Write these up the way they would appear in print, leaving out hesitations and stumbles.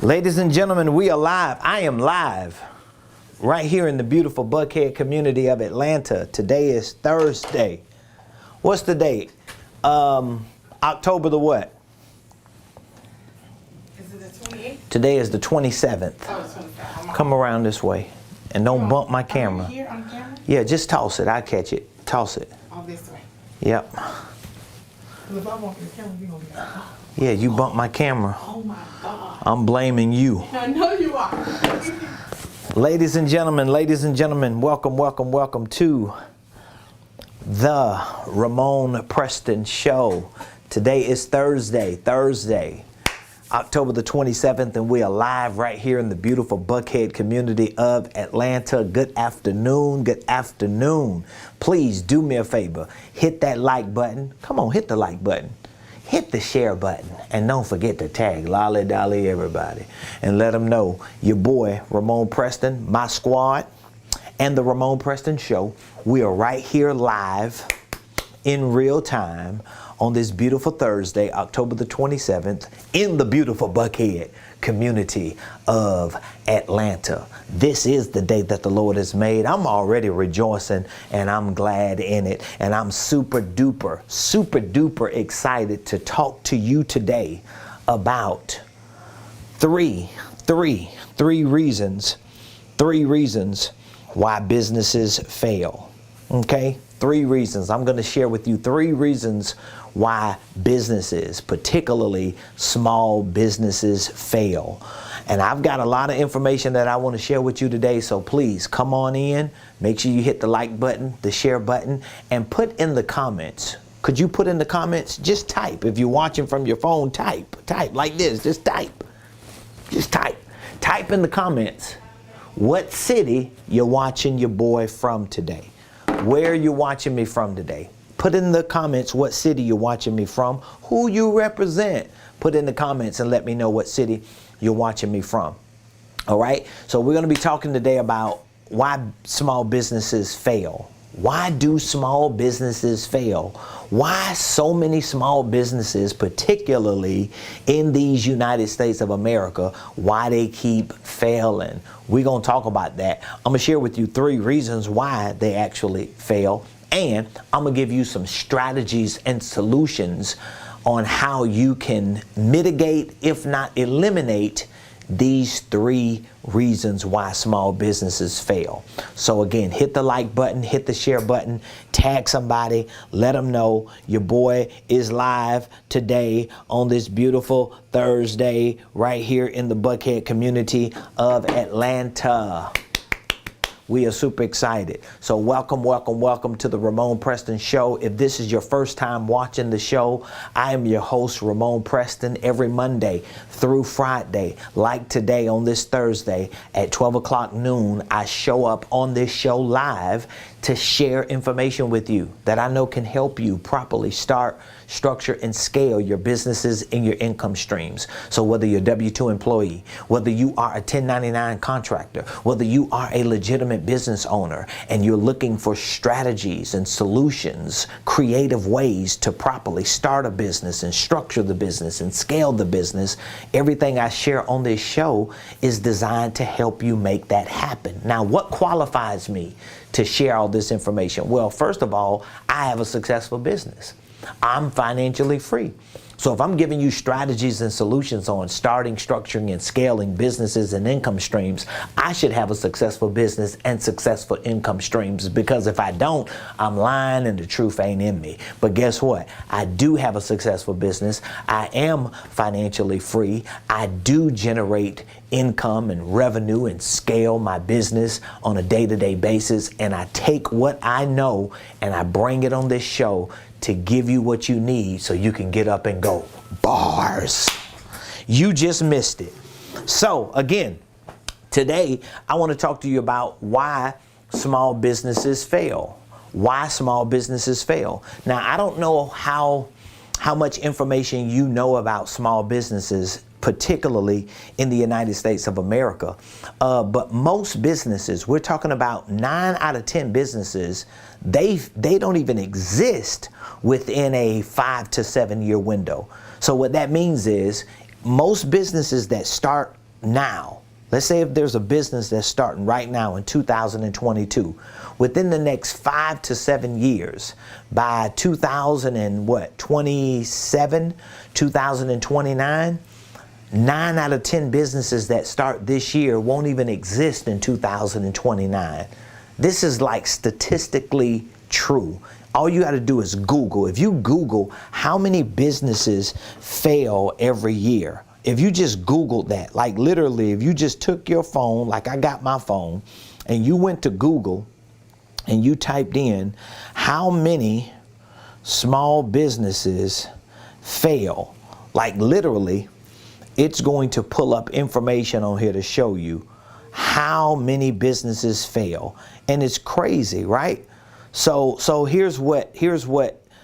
Ladies and gentlemen, we are live. I am live right here in the beautiful Buckhead community of Atlanta. Today is Thursday. What's the date? October the what? Is it the 28th? Today is the 27th. Oh, 27th. Come around this way and don't bump my camera. Here on camera? Yeah, just toss it. I'll catch it. Toss it. Oh, this way. Yep. If I walk in the camera, you're going to be like, oh. Yeah, you bumped my camera. Oh my God. I'm blaming you. I know you are. Ladies and gentlemen, welcome to the Ramonepreston Show. Today is Thursday, October the 27th, and we are live right here in the beautiful Buckhead community of Atlanta. Good afternoon. Please do me a favor. Hit that like button. Come on, hit the like button. Hit the share button, and don't forget to tag Lolly Dolly everybody and let them know your boy Ramonepreston, my squad, and the Ramonepreston Show. We are right here live in real time on this beautiful Thursday, October the 27th, in the beautiful Buckhead community of Atlanta. This is the day that the Lord has made. I'm already rejoicing and I'm glad in it. And I'm super duper excited to talk to you today about three reasons why businesses fail. Okay? 3 reasons. I'm going to share with you 3 reasons why businesses, particularly small businesses, fail. And I've got a lot of information that I want to share with you today, so please come on in. Make sure you hit the like button, the share button, and put in the comments. Could you put in the comments? Just type. If you're watching from your phone, type like this. Just type. Type in the comments what city you're watching your boy from today. Where you're watching me from today. Put in the comments what city you're watching me from, who you represent. Put in the comments and let me know what city you're watching me from. All right? So we're going to be talking today about why small businesses fail. Why do small businesses fail? Why so many small businesses, particularly in these United States of America, why they keep failing? We're going to talk about that. I'm going to share with you 3 reasons why they actually fail. And I'm going to give you some strategies and solutions on how you can mitigate, if not eliminate, these 3 reasons why small businesses fail. So again, hit the like button, hit the share button, tag somebody, let them know your boy is live today on this beautiful Thursday right here in the Buckhead community of Atlanta. We are super excited. So welcome to the Ramonepreston Show. If this is your first time watching the show, I am your host, Ramonepreston, every Monday through Friday. Like today on this Thursday at 12 o'clock noon, I show up on this show live to share information with you that I know can help you properly start, structure, and scale your businesses and your income streams. So whether you're a W-2 employee, whether you are a 1099 contractor, whether you are a legitimate business owner and you're looking for strategies and solutions, creative ways to properly start a business and structure the business and scale the business, everything I share on this show is designed to help you make that happen. Now, what qualifies me to share all this information? Well, first of all, I have a successful business. I'm financially free. So if I'm giving you strategies and solutions on starting, structuring, and scaling businesses and income streams, I should have a successful business and successful income streams, because if I don't, I'm lying and the truth ain't in me. But guess what? I do have a successful business. I am financially free. I do generate income and revenue and scale my business on a day-to-day basis. And I take what I know and I bring it on this show to give you what you need so you can get up and go. Bars. You just missed it. So again, today I want to talk to you about why small businesses fail. Why small businesses fail. Now, I don't know how much information you know about small businesses, particularly in the United States of America. But most businesses, we're talking about 9 out of 10 businesses, they don't even exist within a 5 to 7 year window. So what that means is most businesses that start now, let's say if there's a business that's starting right now in 2022, within the next 5 to 7 years, by 2027, 2029, 9 out of 10 businesses that start this year won't even exist in 2029. This is like statistically true. All you got to do is Google. If you Google how many businesses fail every year, if you just Googled that, like literally, if you just took your phone, like I got my phone, and you went to Google and you typed in how many small businesses fail, like literally, it's going to pull up information on here to show you how many businesses fail. And it's crazy, right? So here's what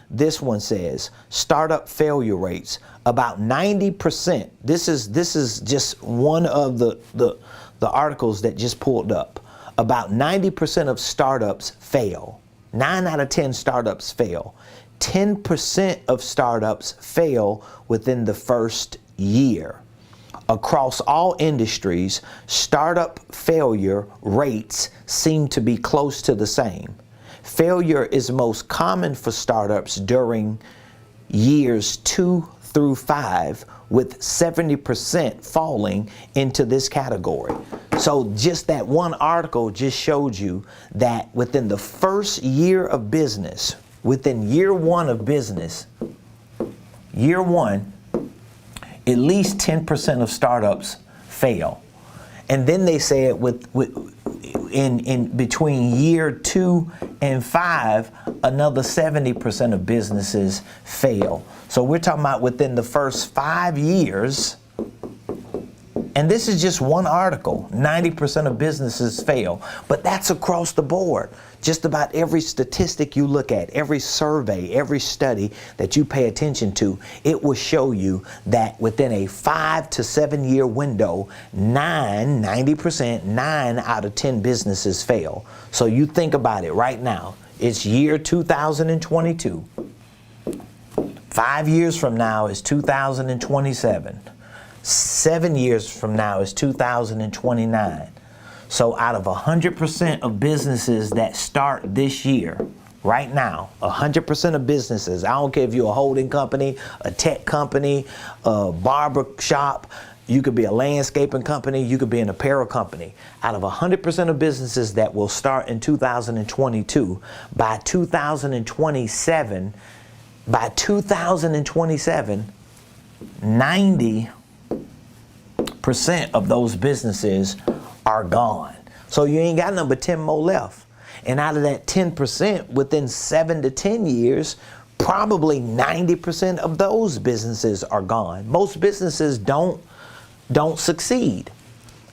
this one says. Startup failure rates, about 90%. This is just one of the articles that just pulled up. About 90% of startups fail. 9 out of 10 startups fail. 10% of startups fail within the first year. Across all industries, startup failure rates seem to be close to the same. Failure is most common for startups during years 2 through 5, with 70% falling into this category. So just that one article just showed you that within the first year of business, within year 1 of business, year 1, at least 10% of startups fail. And then they say it in between year 2 and 5, another 70% of businesses fail. So we're talking about within the first 5 years, and this is just one article, 90% of businesses fail. But that's across the board. Just about every statistic you look at, every survey, every study that you pay attention to, it will show you that within a 5 to 7 year window, 90% 9 out of 10 businesses fail. So you think about it right now. It's year 2022. 5 years from now is 2027. 7 years from now is 2029. So out of 100% of businesses that start this year, right now, 100% of businesses, I don't care if you're a holding company, a tech company, a barber shop, you could be a landscaping company, you could be an apparel company. Out of 100% of businesses that will start in 2022, by 2027, 90% of those businesses are gone. So you ain't got number 10 more left. And out of that 10%, within 7 to 10 years, probably 90% of those businesses are gone. Most businesses don't succeed.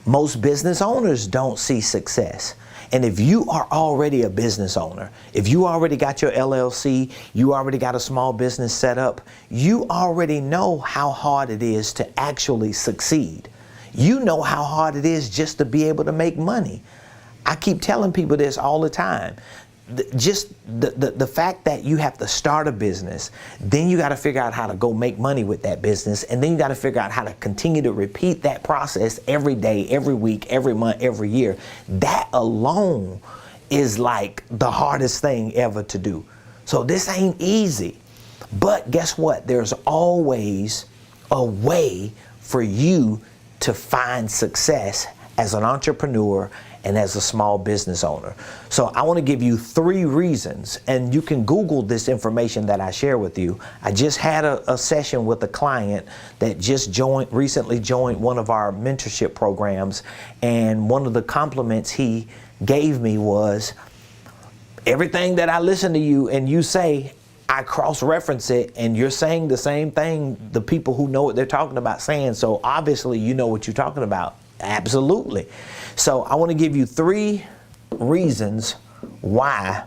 Most business owners don't see success. And if you are already a business owner, if you already got your LLC, you already got a small business set up, you already know how hard it is to actually succeed. You know how hard it is just to be able to make money. I keep telling people this all the time. Just the fact that you have to start a business, then you got to figure out how to go make money with that business, and then you got to figure out how to continue to repeat that process every day, every week, every month, every year. That alone is like the hardest thing ever to do. So this ain't easy. But guess what? There's always a way for you to find success as an entrepreneur and as a small business owner. So I want to give you 3 reasons, and you can Google this information that I share with you. I just had a session with a client that just recently joined one of our mentorship programs, and one of the compliments he gave me was, everything that I listen to you and you say, I cross-reference it, and you're saying the same thing the people who know what they're talking about saying, so obviously you know what you're talking about. Absolutely. So I want to give you 3 reasons why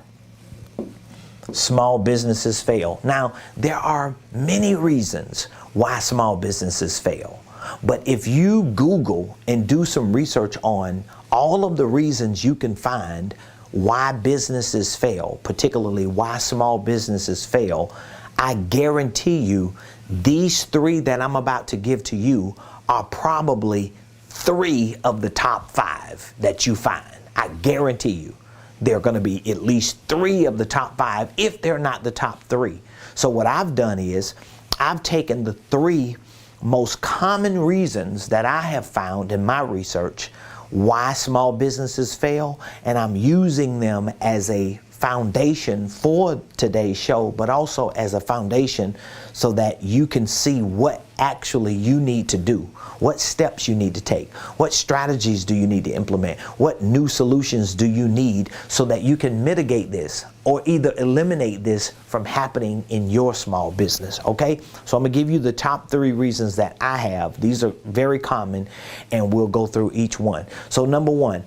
small businesses fail. Now, there are many reasons why small businesses fail. But if you Google and do some research on all of the reasons you can find why businesses fail, particularly why small businesses fail, I guarantee you these 3 that I'm about to give to you are probably 3 of the top 5 that you find. I guarantee you there are going to be at least 3 of the top 5 if they're not the top 3. So what I've done is I've taken the 3 most common reasons that I have found in my research why small businesses fail, and I'm using them as a foundation for today's show, but also as a foundation so that you can see what actually you need to do, what steps you need to take, what strategies do you need to implement, what new solutions do you need so that you can mitigate this or either eliminate this from happening in your small business, okay? So I'm gonna give you the top 3 reasons that I have. These are very common and we'll go through each one. So number 1,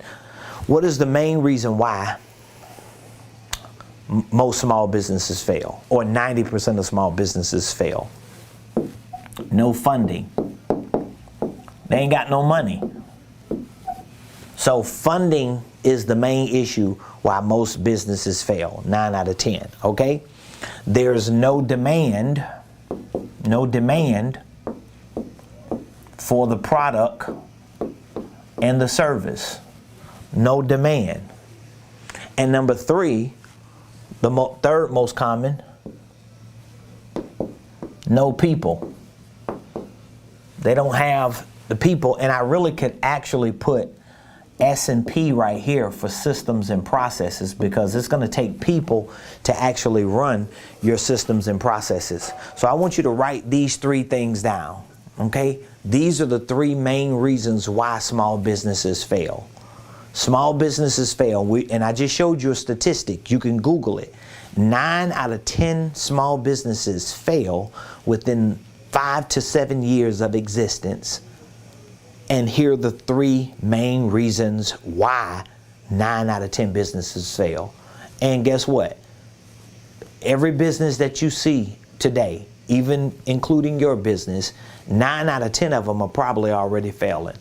what is the main reason why most small businesses fail, or 90% of small businesses fail? No funding. They ain't got no money. So funding is the main issue why most businesses fail, 9 out of 10, okay? There's no demand for the product and the service. No demand. And number 3, the third most common, no people. They don't have the people, and I really could actually put S&P right here for systems and processes, because it's going to take people to actually run your systems and processes. So I want you to write these 3 things down, okay? These are the 3 main reasons why small businesses fail. Small businesses fail, and I just showed you a statistic. You can Google it. 9 out of 10 small businesses fail within 5 to 7 years of existence. And here are the 3 main reasons why 9 out of 10 businesses fail. And guess what? Every business that you see today, even including your business, 9 out of 10 of them are probably already failing.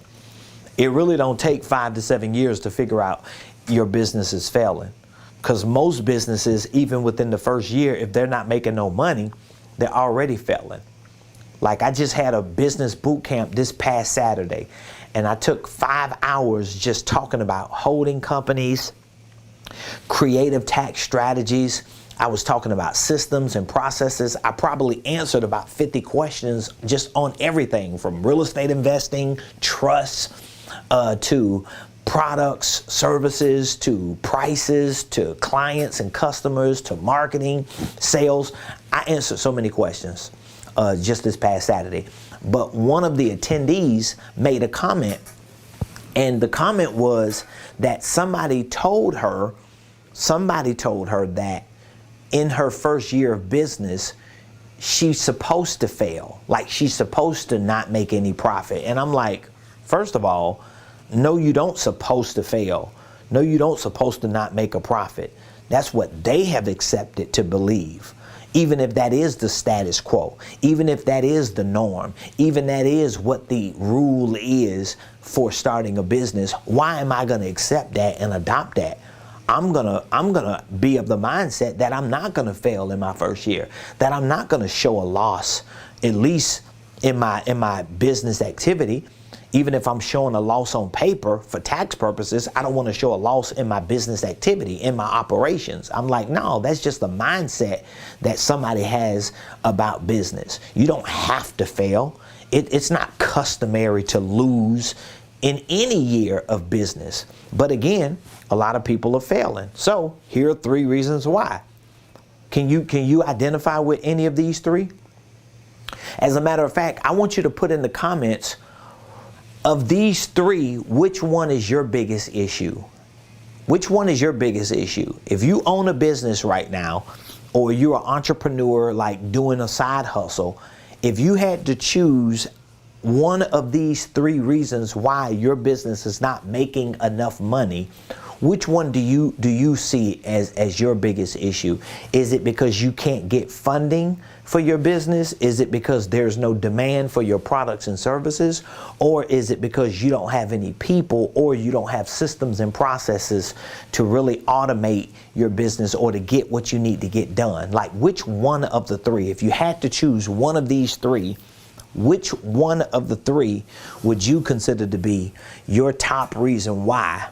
It really don't take 5 to 7 years to figure out your business is failing. Because most businesses, even within the first year, if they're not making no money, they're already failing. Like, I just had a business boot camp this past Saturday, and I took 5 hours just talking about holding companies, creative tax strategies. I was talking about systems and processes. I probably answered about 50 questions just on everything from real estate investing, trusts, to products, services, to prices, to clients and customers, to marketing, sales. I answered so many questions just this past Saturday. But one of the attendees made a comment, and the comment was that somebody told her that in her first year of business, she's supposed to fail. Like, she's supposed to not make any profit. And I'm like, first of all, no, you don't supposed to fail. No, you don't supposed to not make a profit. That's what they have accepted to believe. Even if that is the status quo, even if that is the norm, even that is what the rule is for starting a business, why am I going to accept that and adopt that? I'm gonna be of the mindset that I'm not gonna fail in my first year, that I'm not gonna show a loss, at least in my business activity. Even if I'm showing a loss on paper for tax purposes, I don't want to show a loss in my business activity, in my operations. I'm like, no, that's just the mindset that somebody has about business. You don't have to fail. It's not customary to lose in any year of business. But again, a lot of people are failing. So here are 3 reasons why. Can you identify with any of these 3? As a matter of fact, I want you to put in the comments, of these 3, which one is your biggest issue? Which one is your biggest issue? If you own a business right now, or you're an entrepreneur, like doing a side hustle, if you had to choose one of these 3 reasons why your business is not making enough money, which one do you see as your biggest issue? Is it because you can't get funding for your business? Is it because there's no demand for your products and services? Or is it because you don't have any people, or you don't have systems and processes to really automate your business or to get what you need to get done? Like, which one of the 3, if you had to choose one of these 3, which one of the three would you consider to be your top reason why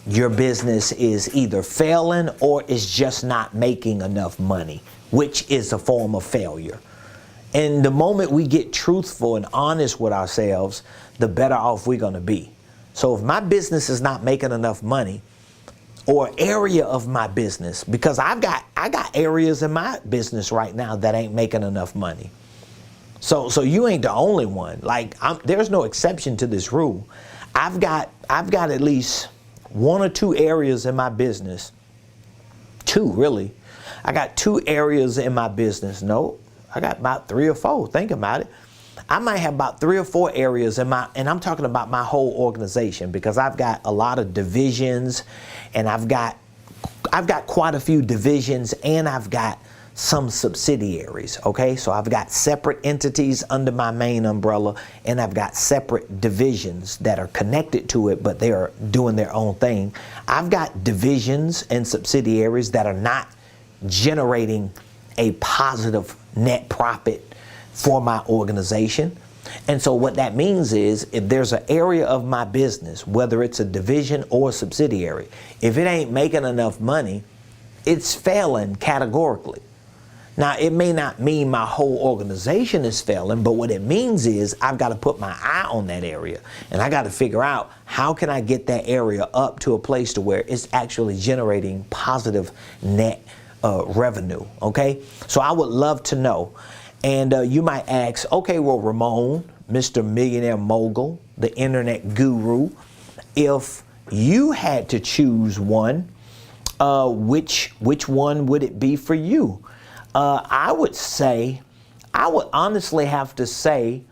your business is either failing or is just not making enough money, which is a form of failure? And the moment we get truthful and honest with ourselves, the better off we're going to be. So if my business is not making enough money, or area of my business, because I got areas in my business right now that ain't making enough money. So you ain't the only one. Like, there's no exception to this rule. I've got at least 1 or 2 areas in my business. 2, really. I got 2 areas in my business. No, I got about 3 or 4. Think about it. I might have about 3 or 4 areas in and I'm talking about my whole organization, because I've got a lot of divisions, and I've got quite a few divisions, and I've got some subsidiaries. Okay, so I've got separate entities under my main umbrella, and I've got separate divisions that are connected to it, but they are doing their own thing. I've got divisions and subsidiaries that are not generating a positive net profit for my organization. And so what that means is, if there's an area of my business, whether it's a division or a subsidiary, if it ain't making enough money, it's failing categorically. Now, it may not mean my whole organization is failing, but what it means is I've got to put my eye on that area, and I got to figure out how can I get that area up to a place to where it's actually generating positive net revenue. Okay, so I would love to know. And you might ask, okay, well, Ramon, Mr. Millionaire Mogul, the internet guru, if you had to choose one, which one would it be for you? I would honestly have to say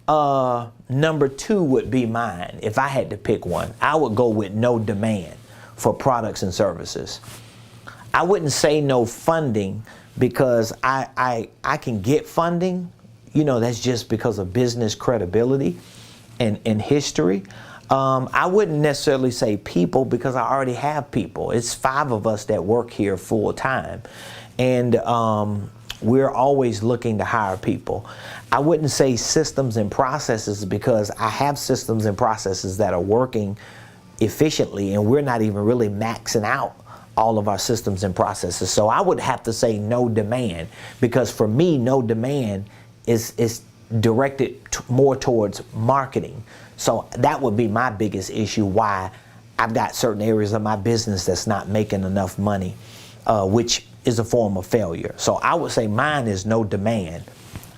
number 2 would be mine. If I had to pick one, I would go with no demand for products and services. I wouldn't say no funding, because I can get funding. You know, that's just because of business credibility and history. I wouldn't necessarily say people, because I already have people. It's 5 of us that work here full time, and we're always looking to hire people. I wouldn't say systems and processes, because I have systems and processes that are working efficiently, and we're not even really maxing out all of our systems and processes. So I would have to say no demand, because for me, no demand is directed more towards marketing. So that would be my biggest issue, why I've got certain areas of my business that's not making enough money, which is a form of failure. So I would say mine is no demand.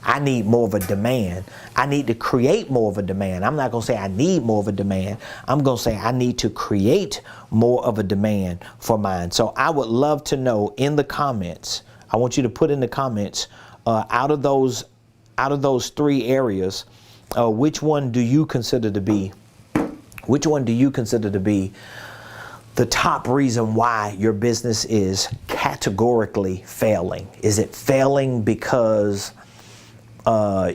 I need more of a demand. I need to create more of a demand. I'm not going to say I need more of a demand. I'm going to say I need to create more of a demand for mine. So I would love to know in the comments. I want you to put in the comments, out of those 3 areas, which one do you consider to be the top reason why your business is categorically failing? Is it failing because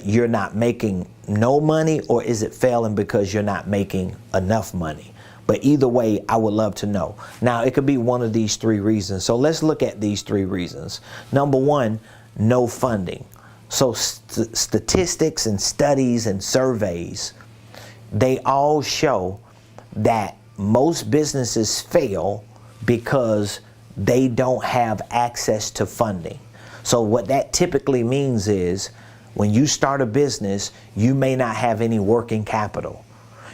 you're not making no money, or is it failing because you're not making enough money? But either way, I would love to know. Now, it could be one of these 3 reasons. So let's look at these 3 reasons. Number 1, no funding. So statistics and studies and surveys, they all show that most businesses fail because they don't have access to funding. So what that typically means is, when you start a business, you may not have any working capital.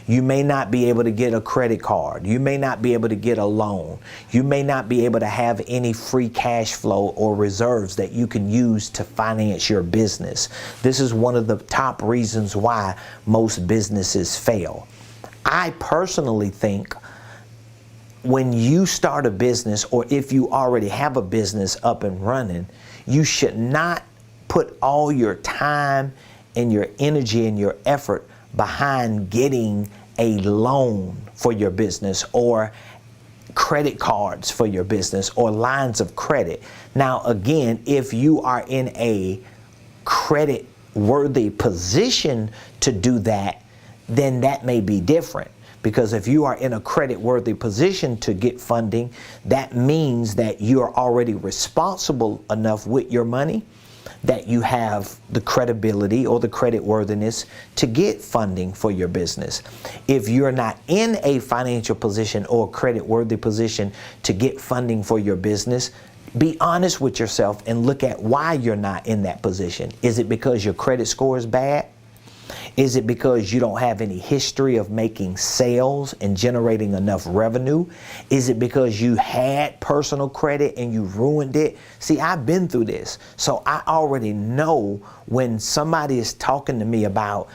You may not be able to get a credit card. You may not be able to get a loan. You may not be able to have any free cash flow or reserves that you can use to finance your business. This is one of the top reasons why most businesses fail. I personally think when you start a business, or if you already have a business up and running, you should not put all your time and your energy and your effort behind getting a loan for your business, or credit cards for your business, or lines of credit. Now, again, if you are in a credit worthy position to do that, then that may be different. Because if you are in a credit worthy position to get funding, that means that you are already responsible enough with your money that you have the credibility or the credit worthiness to get funding for your business. If you're not in a financial position or credit worthy position to get funding for your business, be honest with yourself and look at why you're not in that position. Is it because your credit score is bad? Is it because you don't have any history of making sales and generating enough revenue? Is it because you had personal credit and you ruined it? See, I've been through this, so I already know when somebody is talking to me about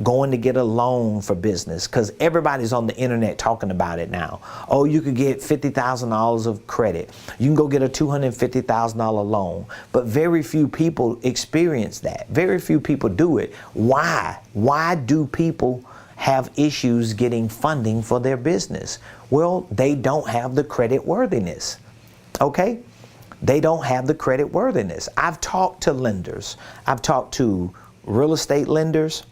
going to get a loan for business, because everybody's on the internet talking about it now. Oh, you could get $50,000 of credit. You can go get a $250,000 loan. But very few people experience that. Very few people do it. Why? Why do people have issues getting funding for their business? Well, they don't have the credit worthiness. Okay? They don't have the credit worthiness. I've talked to lenders. I've talked to real estate lenders,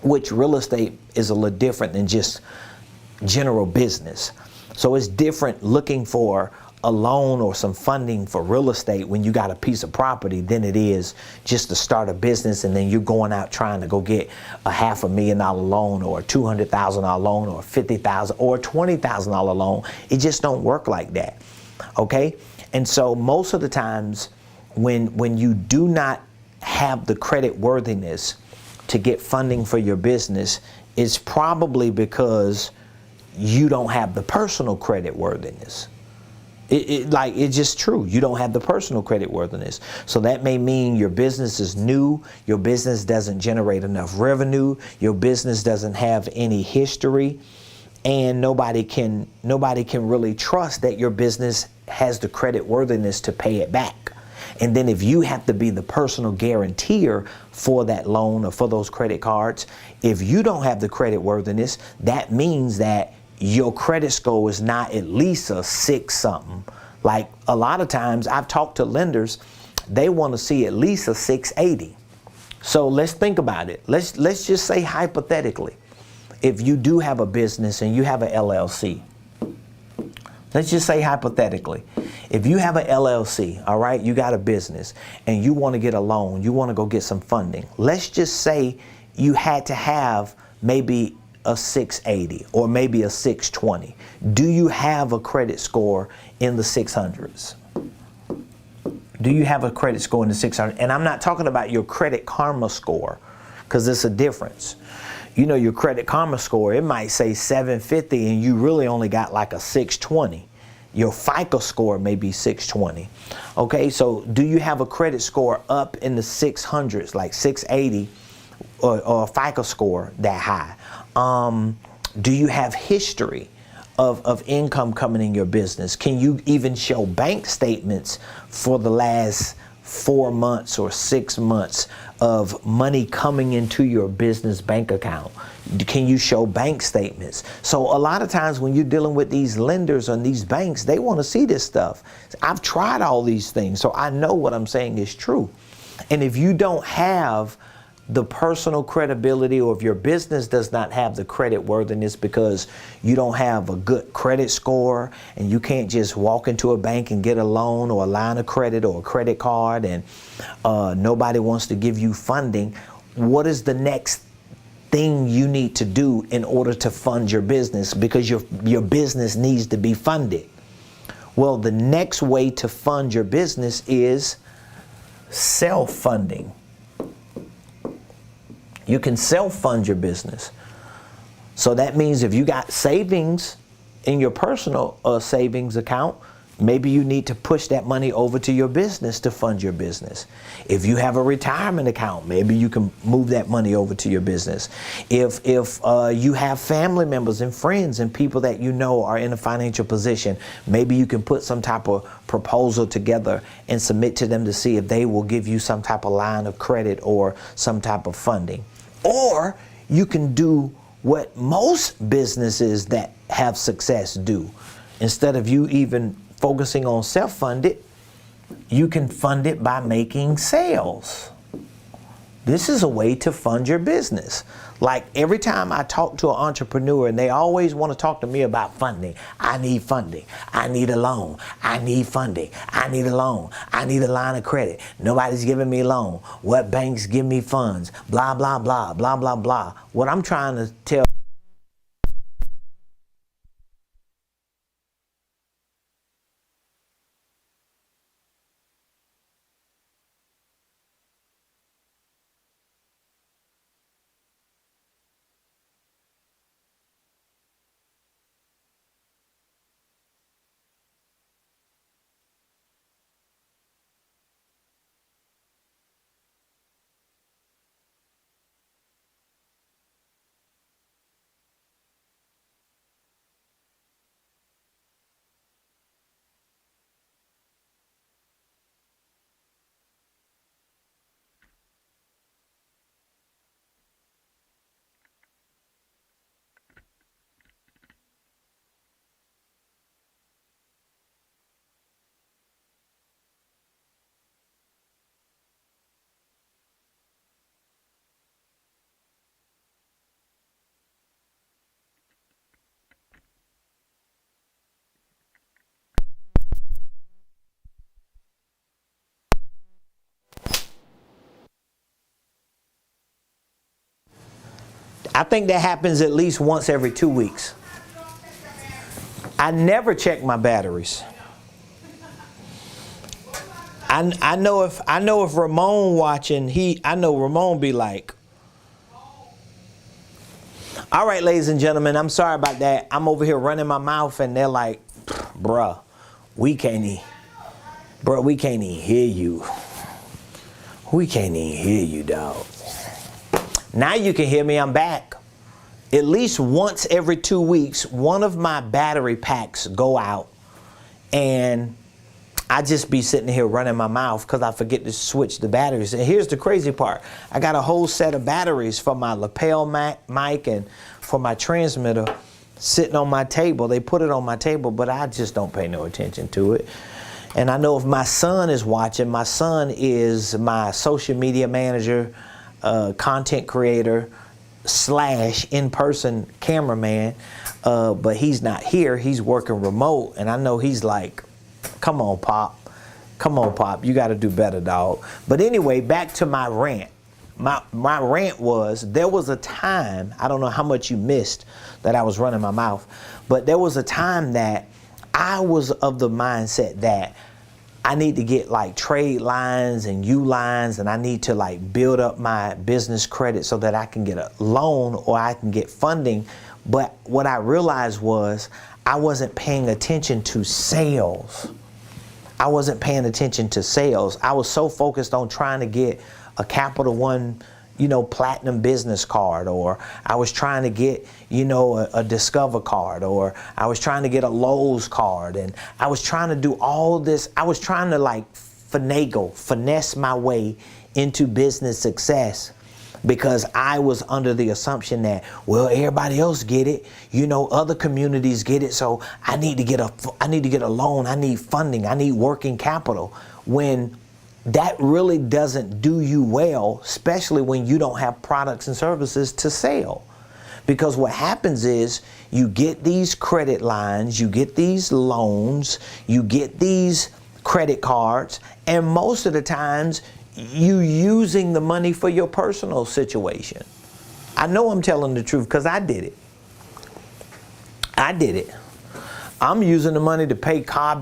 which real estate is a little different than just general business. So it's different looking for a loan or some funding for real estate when you got a piece of property than it is just to start a business and then you're going out trying to go get a $500,000 loan or a $200,000 loan or $50,000 or a $20,000 loan. It just don't work like that. Okay? And so most of the times when you do not have the credit worthiness to get funding for your business, is probably because you don't have the personal credit worthiness. It's just true. You don't have the personal credit worthiness. So that may mean your business is new, your business doesn't generate enough revenue, your business doesn't have any history, and nobody can really trust that your business has the credit worthiness to pay it back. And then if you have to be the personal guarantor for that loan or for those credit cards, if you don't have the credit worthiness, that means that your credit score is not at least a 6 something. Like a lot of times I've talked to lenders, they want to see at least a 680. So let's think about it. Let's just say hypothetically, if you do have a business and you have an LLC, let's just say hypothetically, if you have an LLC, all right, you got a business and you want to get a loan, you want to go get some funding. Let's just say you had to have maybe a 680 or maybe a 620. Do you have a credit score in the 600s? Do you have a credit score in the 600s? And I'm not talking about your Credit Karma score, because there's a difference. You know, your Credit Karma score, it might say 750 and you really only got like a 620. Your FICO score may be 620. Okay, so do you have a credit score up in the 600s, like 680, or a FICO score that high? Do you have history of income coming in your business? Can you even show bank statements for the last 4 months or 6 months of money coming into your business bank account? Can you show bank statements? So a lot of times when you're dealing with these lenders and these banks, they want to see this stuff. I've tried all these things, so I know what I'm saying is true. And if you don't have the personal credibility, or if your business does not have the credit worthiness because you don't have a good credit score and you can't just walk into a bank and get a loan or a line of credit or a credit card, and nobody wants to give you funding, what is the next thing you need to do in order to fund your business? Because your business needs to be funded. Well, the next way to fund your business is self-funding. You can self-fund your business. So that means if you got savings in your personal savings account, maybe you need to push that money over to your business to fund your business. If you have a retirement account, maybe you can move that money over to your business. If you have family members and friends and people that you know are in a financial position, maybe you can put some type of proposal together and submit to them to see if they will give you some type of line of credit or some type of funding. Or you can do what most businesses that have success do. Instead of you even focusing on self-funded, you can fund it by making sales. This is a way to fund your business. Like every time I talk to an entrepreneur and they always want to talk to me about funding. I need funding. I need a loan. I need funding. I need a loan. I need a line of credit. Nobody's giving me a loan. What banks give me funds? Blah, blah, blah, blah, blah, blah. What I'm trying to tell I think that happens at least once every 2 weeks. I never check my batteries. I know if Ramon watching, I know Ramon be like, all right, ladies and gentlemen, I'm sorry about that. I'm over here running my mouth and they're like, bruh, we can't even hear you. We can't even hear you, dog. Now you can hear me, I'm back. At least once every 2 weeks, one of my battery packs go out and I just be sitting here running my mouth because I forget to switch the batteries. And here's the crazy part. I got a whole set of batteries for my lapel mic and for my transmitter sitting on my table. They put it on my table, but I just don't pay no attention to it. And I know if my son is watching, my son is my social media manager, content creator / in-person cameraman, but he's not here. He's working remote, and I know he's like, come on, Pop. Come on, Pop. You got to do better, dog. But anyway, back to my rant. My rant was, there was a time, I don't know how much you missed that I was running my mouth, but there was a time that I was of the mindset that I need to get like trade lines and U lines, and I need to like build up my business credit so that I can get a loan or I can get funding. But what I realized was I wasn't paying attention to sales. I wasn't paying attention to sales. I was so focused on trying to get a Capital One, platinum business card, or I was trying to get, a Discover card, or I was trying to get a Lowe's card, and I was trying to do all this. I was trying to like finesse my way into business success because I was under the assumption that, well, everybody else get it, other communities get it, so I need to get a loan, I need funding, I need working capital, when that really doesn't do you well, especially when you don't have products and services to sell. Because what happens is you get these credit lines, you get these loans, you get these credit cards, and most of the times you using the money for your personal situation. I know I'm telling the truth because I did it. I'm using the money to pay car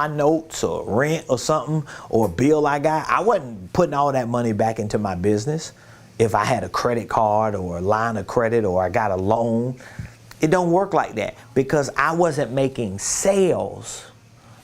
notes or rent or something, or a bill I got. I wasn't putting all that money back into my business. If I had a credit card or a line of credit or I got a loan, it don't work like that because I wasn't making sales.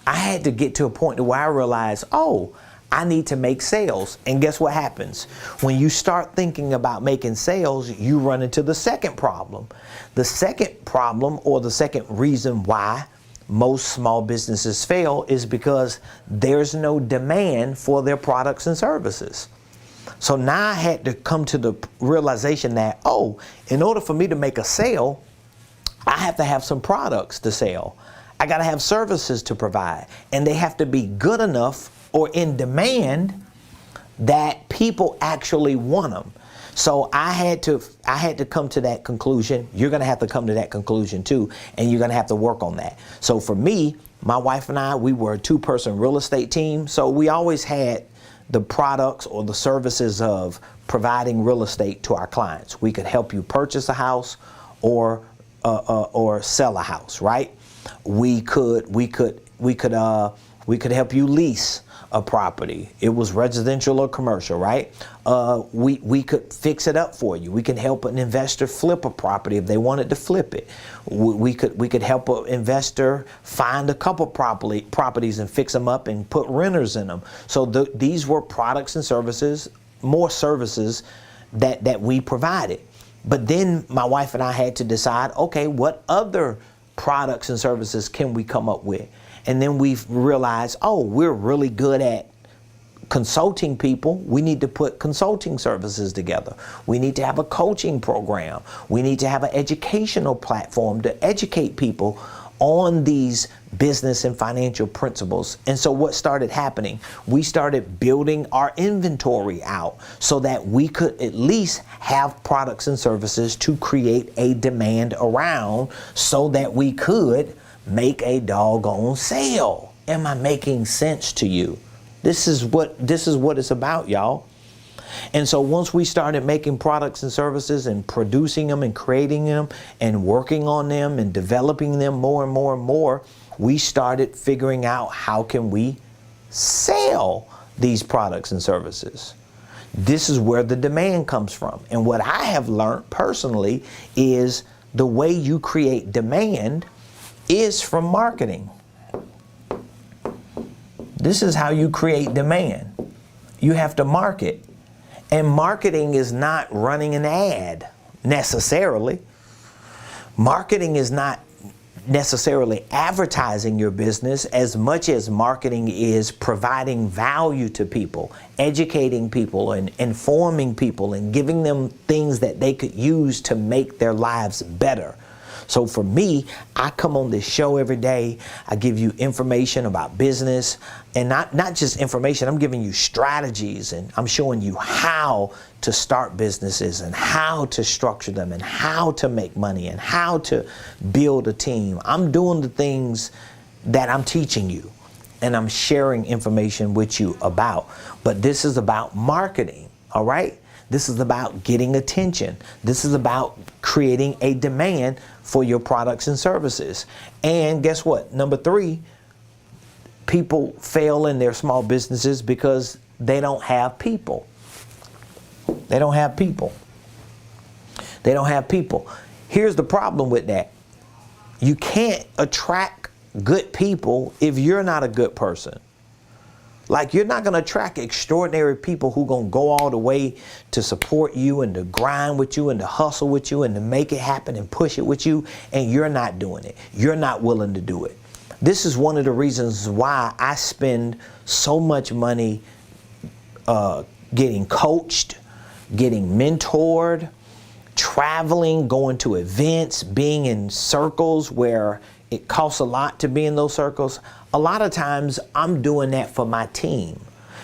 I had to get to a point where I realized, oh, I need to make sales. And guess what happens? When you start thinking about making sales, you run into the second problem. The second problem, or the second reason why most small businesses fail, is because there's no demand for their products and services. So now I had to come to the realization that, oh, in order for me to make a sale, I have to have some products to sell. I got to have services to provide, and they have to be good enough or in demand that people actually want them. So I had to come to that conclusion. You're going to have to come to that conclusion too, and you're going to have to work on that. So for me, my wife and I, we were a 2-person real estate team. So we always had the products or the services of providing real estate to our clients. We could help you purchase a house or sell a house, right? We could help you lease a property. It was residential or commercial, right? We could fix it up for you. We can help an investor flip a property if they wanted to flip it. We could help an investor find a couple properties and fix them up and put renters in them. So these were products and services, more services that we provided. But then my wife and I had to decide, okay, what other products and services can we come up with? And then we realized, oh, we're really good at consulting people. We need to put consulting services together. We need to have a coaching program. We need to have an educational platform to educate people on these business and financial principles. And so what started happening, we started building our inventory out so that we could at least have products and services to create a demand around so that we could make a doggone sale. Am I making sense to you? This is what it's about, y'all. And so once we started making products and services and producing them and creating them and working on them and developing them more and more and more, we started figuring out how can we sell these products and services. This is where the demand comes from. And what I have learned personally is the way you create demand is from marketing. This is how you create demand. You have to market. And marketing is not running an ad necessarily. Marketing is not necessarily advertising your business as much as marketing is providing value to people, educating people and informing people and giving them things that they could use to make their lives better. So for me, I come on this show every day. I give you information about business, and not just information. I'm giving you strategies, and I'm showing you how to start businesses and how to structure them and how to make money and how to build a team. I'm doing the things that I'm teaching you, and I'm sharing information with you about. But this is about marketing, all right? This is about getting attention. This is about creating a demand for your products and services. And guess what? Number 3, people fail in their small businesses because they don't have people. They don't have people. They don't have people. Here's the problem with that. You can't attract good people if you're not a good person. Like, you're not going to attract extraordinary people who going to go all the way to support you and to grind with you and to hustle with you and to make it happen and push it with you, and you're not doing it. You're not willing to do it. This is one of the reasons why I spend so much money getting coached, getting mentored, traveling, going to events, being in circles where it costs a lot to be in those circles. A lot of times I'm doing that for my team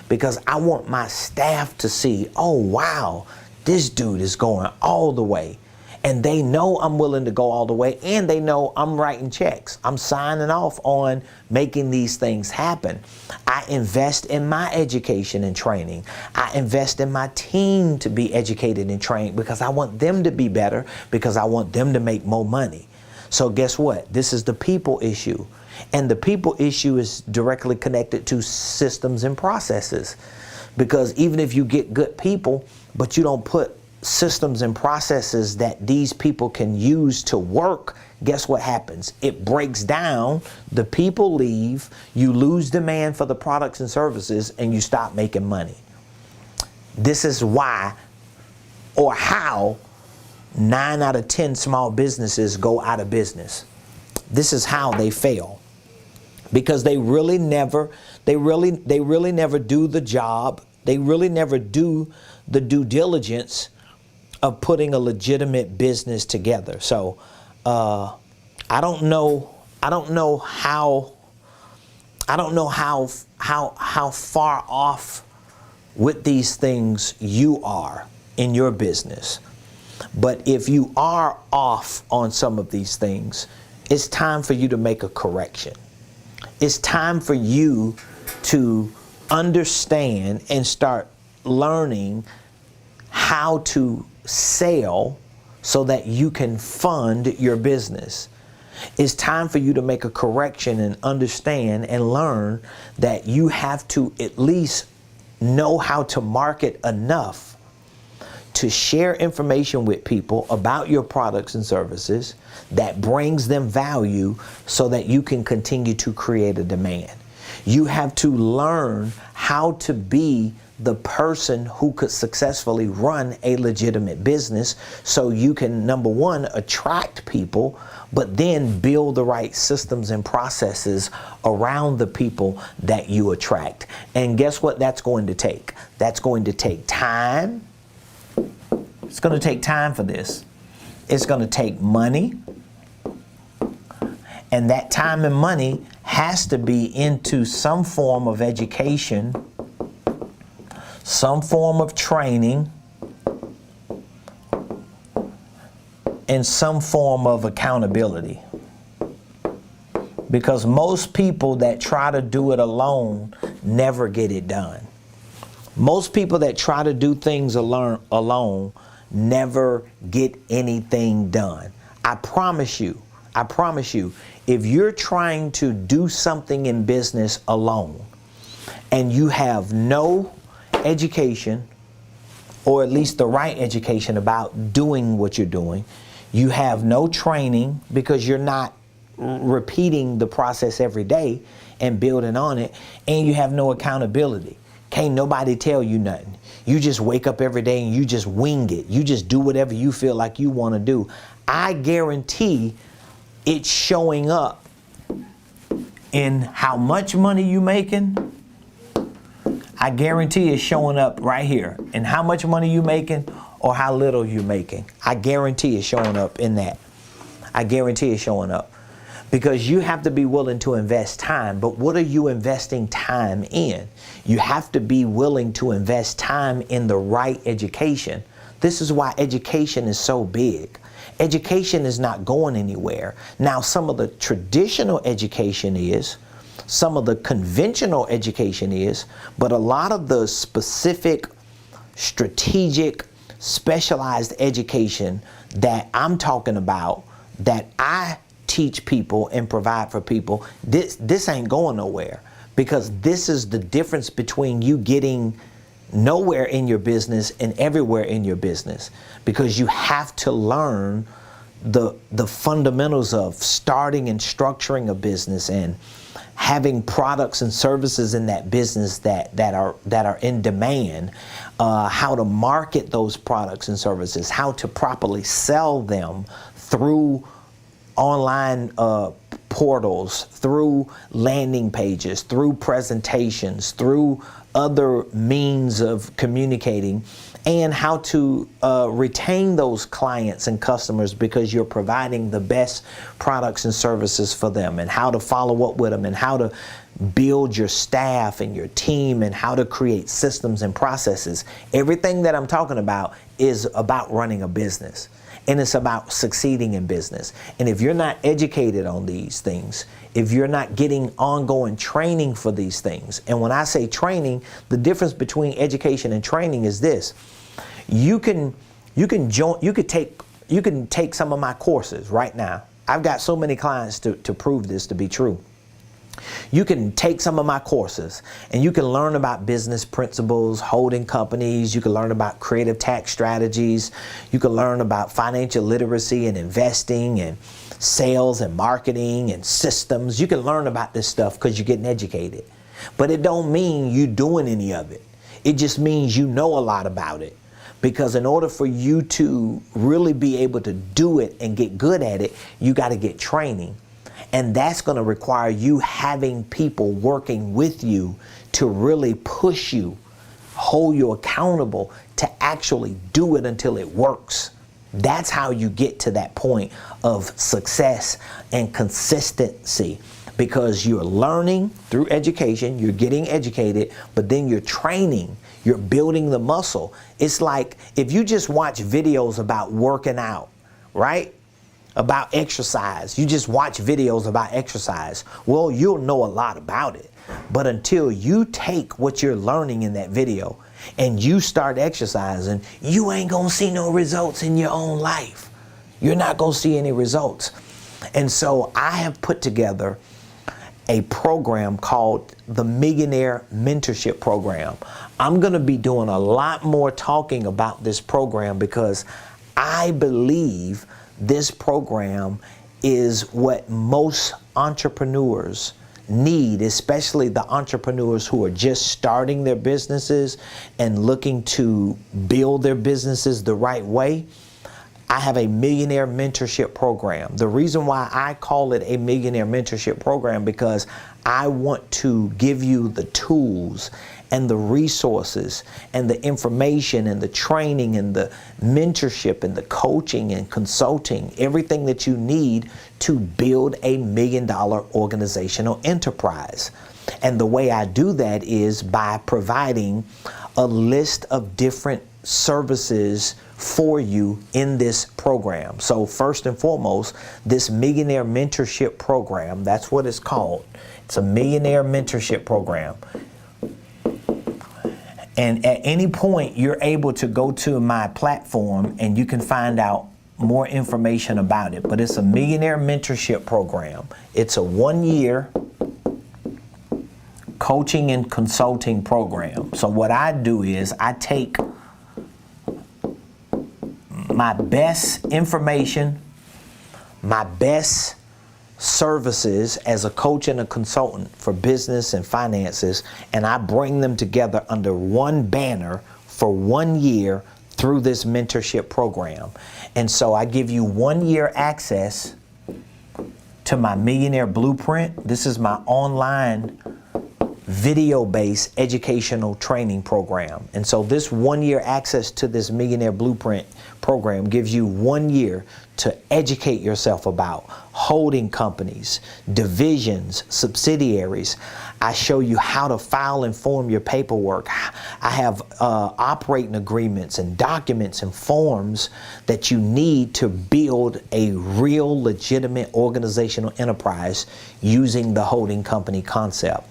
because I want my staff to see, oh wow, this dude is going all the way. And they know I'm willing to go all the way, and they know I'm writing checks. I'm signing off on making these things happen. I invest in my education and training. I invest in my team to be educated and trained because I want them to be better, because I want them to make more money. So guess what? This is the people issue. And the people issue is directly connected to systems and processes. Because even if you get good people, but you don't put systems and processes that these people can use to work, guess what happens? It breaks down, the people leave, you lose demand for the products and services, and you stop making money. This is why or how 9 out of 10 small businesses go out of business. This is how they fail. Because they really never do the job. They really never do the due diligence of putting a legitimate business together. So I don't know how far off with these things you are in your business. But if you are off on some of these things, it's time for you to make a correction. It's time for you to understand and start learning how to sell so that you can fund your business. It's time for you to make a correction and understand and learn that you have to at least know how to market enough to share information with people about your products and services that brings them value so that you can continue to create a demand. You have to learn how to be the person who could successfully run a legitimate business so you can, number one, attract people, but then build the right systems and processes around the people that you attract. And guess what that's going to take? That's going to take time. It's going to take time for this. It's going to take money. And that time and money has to be into some form of education, some form of training, and some form of accountability. Because most people that try to do it alone never get it done. Most people that try to do things alone never get anything done. I promise you, if you're trying to do something in business alone and you have no education, or at least the right education about doing what you're doing, you have no training because you're not repeating the process every day and building on it, and you have no accountability. Can't nobody tell you nothing. You just wake up every day and you just wing it. You just do whatever you feel like you want to do. I guarantee it's showing up in how much money you making. I guarantee it's showing up right here in how much money you making or how little you making. I guarantee it's showing up in that. I guarantee it's showing up. Because you have to be willing to invest time. But what are you investing time in? You have to be willing to invest time in the right education. This is why education is so big. Education is not going anywhere. Now, some of the traditional education is, some of the conventional education is, but a lot of the specific, strategic, specialized education that I'm talking about, that I teach people and provide for people, this ain't going nowhere, because this is the difference between you getting nowhere in your business and everywhere in your business, because you have to learn the fundamentals of starting and structuring a business and having products and services in that business that are in demand, how to market those products and services, how to properly sell them through online portals, through landing pages, through presentations, through other means of communicating, and how to retain those clients and customers because you're providing the best products and services for them, and how to follow up with them, and how to build your staff and your team, and how to create systems and processes. Everything that I'm talking about is about running a business. And it's about succeeding in business. And if you're not educated on these things, if you're not getting ongoing training for these things, and when I say training, the difference between education and training is this: you can take some of my courses right now. I've got so many clients to prove this to be true. You can take some of my courses and you can learn about business principles, holding companies. You can learn about creative tax strategies. You can learn about financial literacy and investing and sales and marketing and systems. You can learn about this stuff because you're getting educated. But it don't mean you doing any of it. It just means you know a lot about it. Because in order for you to really be able to do it and get good at it, you got to get training. And that's going to require you having people working with you to really push you, hold you accountable to actually do it until it works. That's how you get to that point of success and consistency, because you're learning through education, you're getting educated, but then you're training. You're building the muscle. It's like if you just watch videos about working out, right? About exercise. You just watch videos about exercise. Well, you'll know a lot about it. But until you take what you're learning in that video and you start exercising, you ain't gonna see no results in your own life. You're not gonna see any results. And so I have put together a program called the Millionaire Mentorship Program. I'm gonna be doing a lot more talking about this program because I believe this program is what most entrepreneurs need, especially the entrepreneurs who are just starting their businesses and looking to build their businesses the right way. I have a Millionaire Mentorship Program. The reason why I call it a Millionaire Mentorship Program because I want to give you the tools and the resources and the information and the training and the mentorship and the coaching and consulting, everything that you need to build a $1 million organizational enterprise. And the way I do that is by providing a list of different services for you in this program. So first and foremost, this Millionaire Mentorship Program, that's what it's called. It's a Millionaire Mentorship Program. And at any point, you're able to go to my platform and you can find out more information about it. But it's a Millionaire Mentorship Program. It's a 1-year coaching and consulting program. So what I do is I take my best information, my best services as a coach and a consultant for business and finances, and I bring them together under one banner for 1 year through this mentorship program. And so I give you 1 year access to my Millionaire Blueprint. This is my online video-based educational training program. And so this 1 year access to this Millionaire Blueprint program gives you 1 year to educate yourself about holding companies, divisions, subsidiaries. I show you how to file and form your paperwork. I have operating agreements and documents and forms that you need to build a real legitimate organizational enterprise using the holding company concept.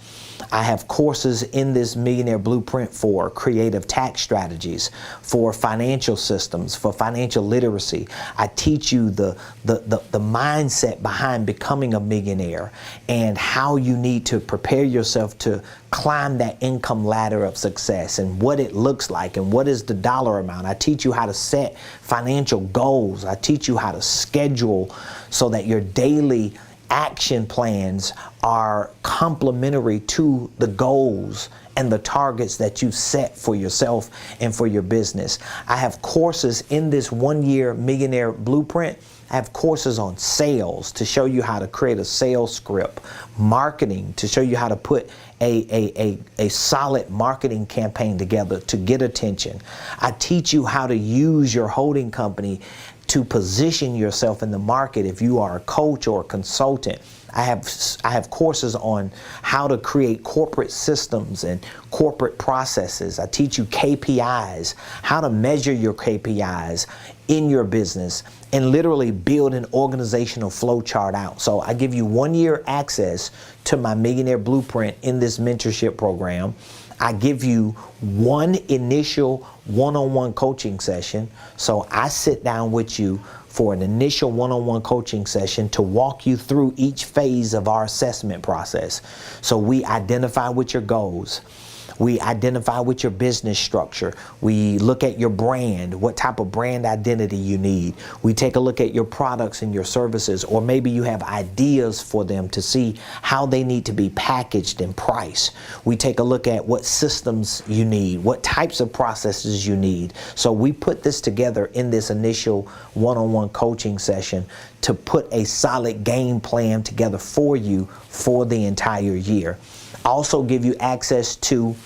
I have courses in this Millionaire Blueprint for creative tax strategies, for financial systems, for financial literacy. I teach you the mindset behind becoming a millionaire and how you need to prepare yourself to climb that income ladder of success and what it looks like and what is the dollar amount. I teach you how to set financial goals. I teach you how to schedule so that your daily action plans are complementary to the goals and the targets that you set for yourself and for your business. I have courses in this 1 year Millionaire Blueprint. I have courses on sales to show you how to create a sales script, marketing to show you how to put a solid marketing campaign together to get attention. I teach you how to use your holding company to position yourself in the market if you are a coach or a consultant. I have courses on how to create corporate systems and corporate processes. I teach you KPIs, how to measure your KPIs in your business and literally build an organizational flow chart out. So I give you 1 year access to my Millionaire Blueprint in this mentorship program. I give you one initial one-on-one coaching session. So I sit down with you for an initial one-on-one coaching session to walk you through each phase of our assessment process. So we identify what your goals. We identify with your business structure. We look at your brand, what type of brand identity you need. We take a look at your products and your services, or maybe you have ideas for them to see how they need to be packaged and priced. We take a look at what systems you need, what types of processes you need. So we put this together in this initial one-on-one coaching session to put a solid game plan together for you for the entire year. I also give you access to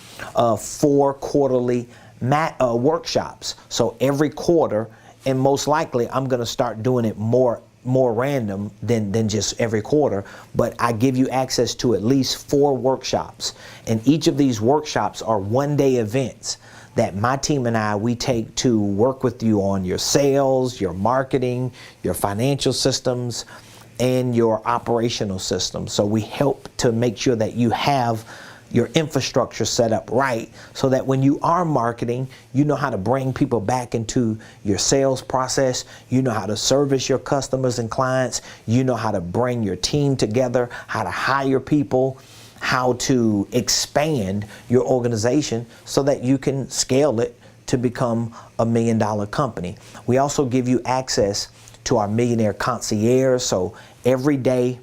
4 quarterly workshops. So every quarter, and most likely I'm going to start doing it more random than just every quarter, but I give you access to at least 4 workshops. And each of these workshops are 1-day events. that my team and we take to work with you on your sales, your marketing, your financial systems, and your operational systems. So we help to make sure that you have your infrastructure set up right, so that when you are marketing, you know how to bring people back into your sales process, you know how to service your customers and clients, you know how to bring your team together, how to hire people, how to expand your organization so that you can scale it to become $1 million company. We also give you access to our Millionaire Concierge, so every day,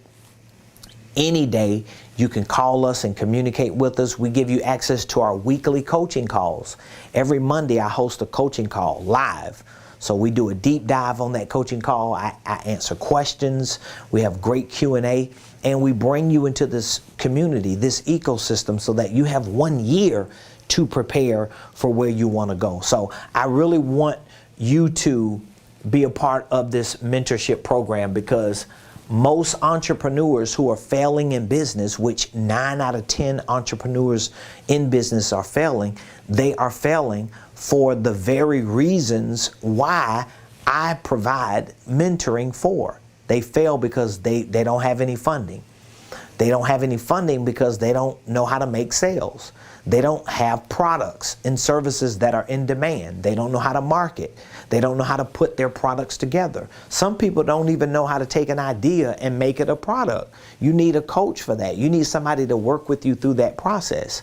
any day, you can call us and communicate with us. We give you access to our weekly coaching calls. Every Monday, I host a coaching call live. So we do a deep dive on that coaching call. I answer questions. We have great Q&A, and we bring you into this community, this ecosystem, so that you have 1 year to prepare for where you want to go. So I really want you to be a part of this mentorship program, because most entrepreneurs who are failing in business, which 9 out of 10 entrepreneurs in business are failing, they are failing for the very reasons why I provide mentoring for. They fail because they don't have any funding. They don't have any funding because they don't know how to make sales. They don't have products and services that are in demand. They don't know how to market. They don't know how to put their products together. Some people don't even know how to take an idea and make it a product. You need a coach for that. You need somebody to work with you through that process.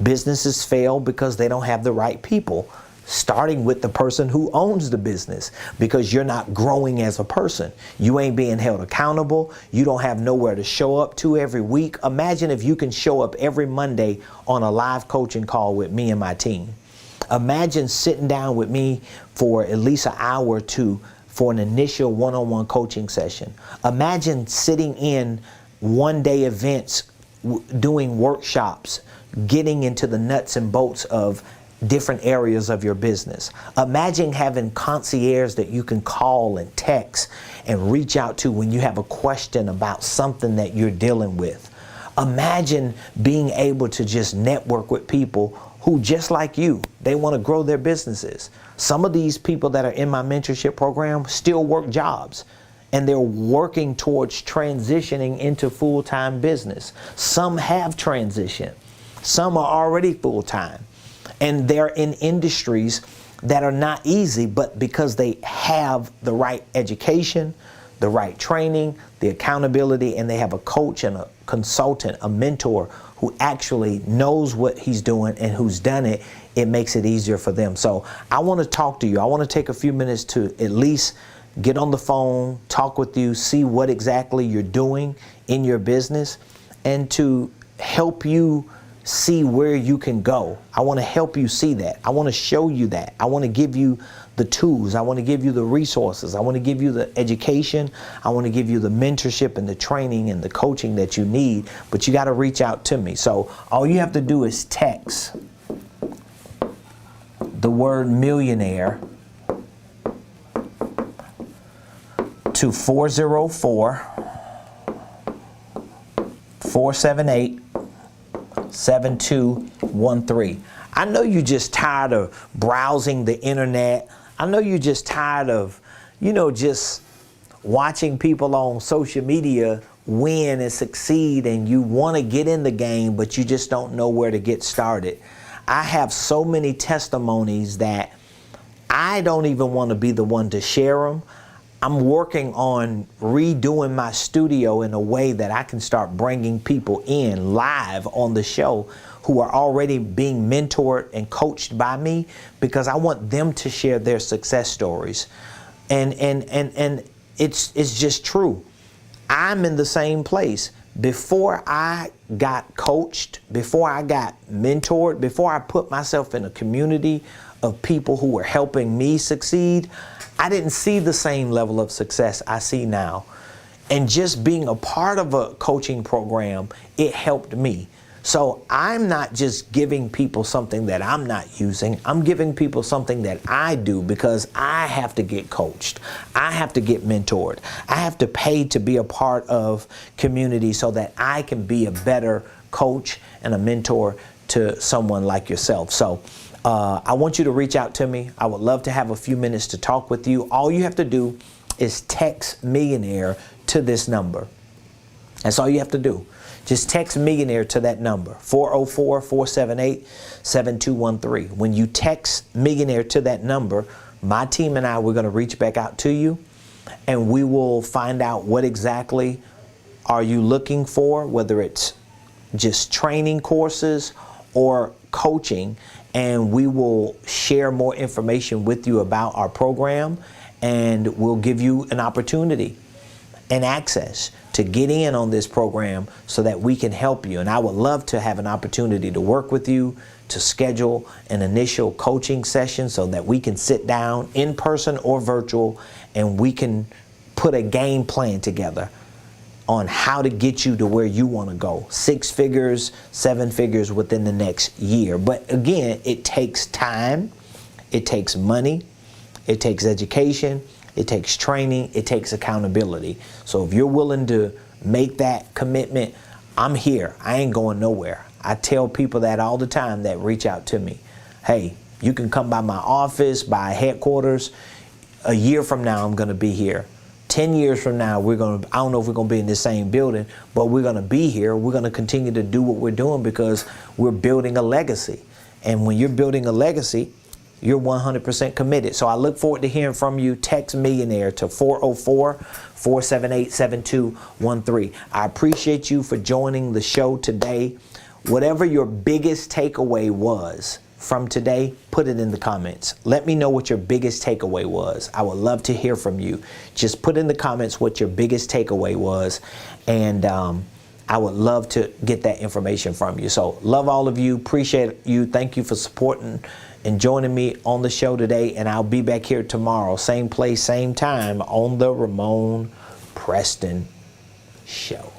Businesses fail because they don't have the right people, starting with the person who owns the business, because you're not growing as a person. You ain't being held accountable. You don't have nowhere to show up to every week. Imagine if you can show up every Monday on a live coaching call with me and my team. Imagine sitting down with me for at least an hour or two for an initial one-on-one coaching session. Imagine sitting in one-day events, doing workshops, getting into the nuts and bolts of different areas of your business. Imagine having concierge that you can call and text and reach out to when you have a question about something that you're dealing with. Imagine being able to just network with people who, just like you, they want to grow their businesses. Some of these people that are in my mentorship program still work jobs, and they're working towards transitioning into full-time business. Some have transitioned. Some are already full-time. And they're in industries that are not easy, but because they have the right education, the right training, the accountability, and they have a coach and a consultant, a mentor who actually knows what he's doing and who's done it, it makes it easier for them. So I want to talk to you. I want to take a few minutes to at least get on the phone, talk with you, see what exactly you're doing in your business, and to help you see where you can go. I want to help you see that. I want to show you that. I want to give you the tools. I want to give you the resources. I want to give you the education. I want to give you the mentorship and the training and the coaching that you need, but you got to reach out to me. So all you have to do is text the word millionaire to 404-478-7213. I know you're just tired of browsing the internet. I know you're just tired of, just watching people on social media win and succeed, and you want to get in the game, but you just don't know where to get started. I have so many testimonies that I don't even want to be the one to share them. I'm working on redoing my studio in a way that I can start bringing people in live on the show who are already being mentored and coached by me, because I want them to share their success stories. And it's just true. I'm in the same place. Before I got coached, before I got mentored, before I put myself in a community of people who were helping me succeed, I didn't see the same level of success I see now. And just being a part of a coaching program, it helped me. So I'm not just giving people something that I'm not using. I'm giving people something that I do because I have to get coached. I have to get mentored. I have to pay to be a part of community so that I can be a better coach and a mentor to someone like yourself. So I want you to reach out to me. I would love to have a few minutes to talk with you. All you have to do is text millionaire to this number. That's all you have to do. Just text millionaire to that number, 404-478-7213. When you text millionaire to that number, my team and I, we're going to reach back out to you, and we will find out what exactly are you looking for, whether it's just training courses or coaching, and we will share more information with you about our program, and we'll give you an opportunity and access to get in on this program so that we can help you. And I would love to have an opportunity to work with you, to schedule an initial coaching session so that we can sit down in person or virtual, and we can put a game plan together on how to get you to where you want to go. 6 figures, 7 figures within the next year. But again, it takes time, it takes money, it takes education, it takes training, it takes accountability. So if you're willing to make that commitment, I'm here. I ain't going nowhere. I tell people that all the time that reach out to me. Hey, you can come by my office, by headquarters. A year from now, I'm going to be here. 10 years from now, I don't know if we're going to be in the same building, but we're going to be here. We're going to continue to do what we're doing because we're building a legacy. And when you're building a legacy, you're 100% committed. So I look forward to hearing from you. Text millionaire to 404-478-7213. I appreciate you for joining the show today. Whatever your biggest takeaway was from today, put it in the comments. Let me know what your biggest takeaway was. I would love to hear from you. Just put in the comments what your biggest takeaway was, and I would love to get that information from you. So love all of you. Appreciate you. Thank you for supporting and joining me on the show today. And I'll be back here tomorrow, same place, same time, on the Ramonepreston Show.